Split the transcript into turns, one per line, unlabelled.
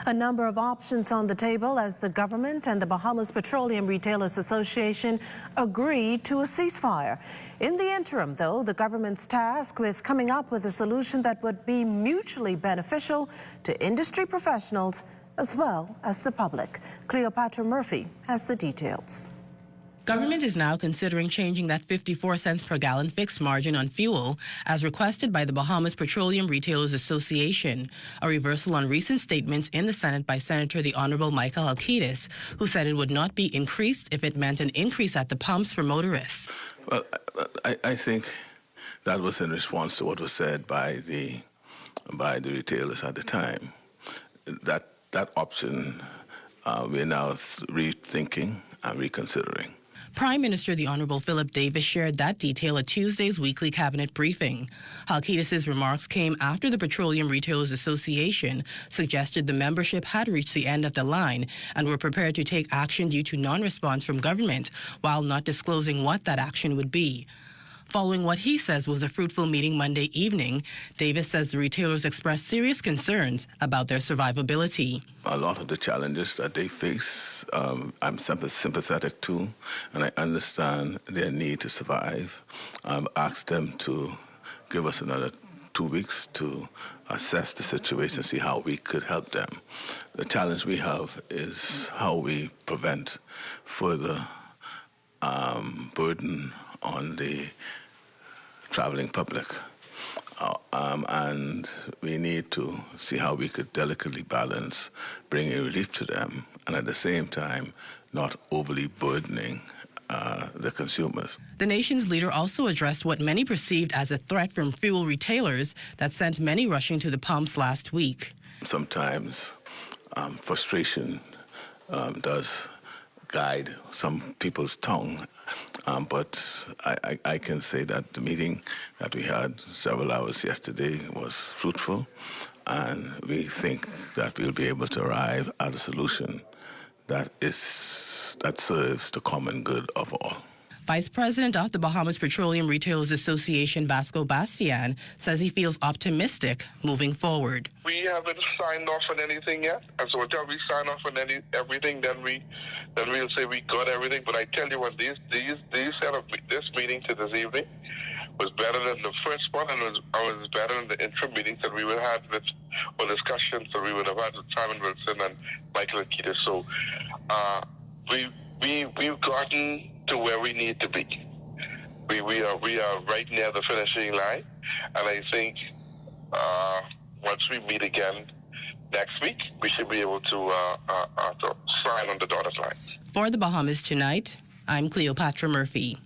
A number of options on the table as the government and the Bahamas Petroleum Retailers Association agree to a ceasefire. In the interim, though, the government's tasked with coming up with a solution that would be mutually beneficial to industry professionals as well as the public. Cleopatra Murphy has the details.
Government is now considering changing that 54 cents per gallon fixed margin on fuel as requested by the Bahamas Petroleum Retailers Association, a reversal on recent statements in the Senate by Senator the Honorable Michael Alcides, who said it would not be increased if it meant an increase at the pumps for motorists.
Well, I think that was in response to what was said by the retailers at the time. That option we're now rethinking and reconsidering.
Prime Minister the Honorable Philip Davis shared that detail at Tuesday's weekly cabinet briefing. Alcides' remarks came after the Petroleum Retailers Association suggested the membership had reached the end of the line and were prepared to take action due to non-response from government, while not disclosing what that action would be. Following what he says was a fruitful meeting Monday evening, Davis says the retailers expressed serious concerns about their survivability.
A lot of the challenges that they face, I'm sympathetic to, and I understand their need to survive. I've asked them to give us another 2 weeks to assess the situation, see how we could help them. The challenge we have is how we prevent further burden on the traveling public. And we need to see how we could delicately balance bringing relief to them and at the same time not overly burdening the consumers.
The nation's leader also addressed what many perceived as a threat from fuel retailers that sent many rushing to the pumps last week.
Sometimes frustration does guide some people's tongue, but I can say that the meeting that we had several hours yesterday was fruitful, and we think that we'll be able to arrive at a solution that serves the common good of all.
Vice President of the Bahamas Petroleum Retailers Association, Vasco Bastian, says he feels optimistic moving forward.
We haven't signed off on anything yet, and so until we sign off on everything, then we'll say we got everything. But I tell you what, this meeting to this evening was better than the first one, and it was better than the interim meetings that we would have had or discussions that we would have had with Simon Wilson and Michael Alcides. So we've gotten to where we need to be. We are right near the finishing line, and I think once we meet again next week, we should be able to sign on the dotted line.
For the Bahamas Tonight, I'm Cleopatra Murphy.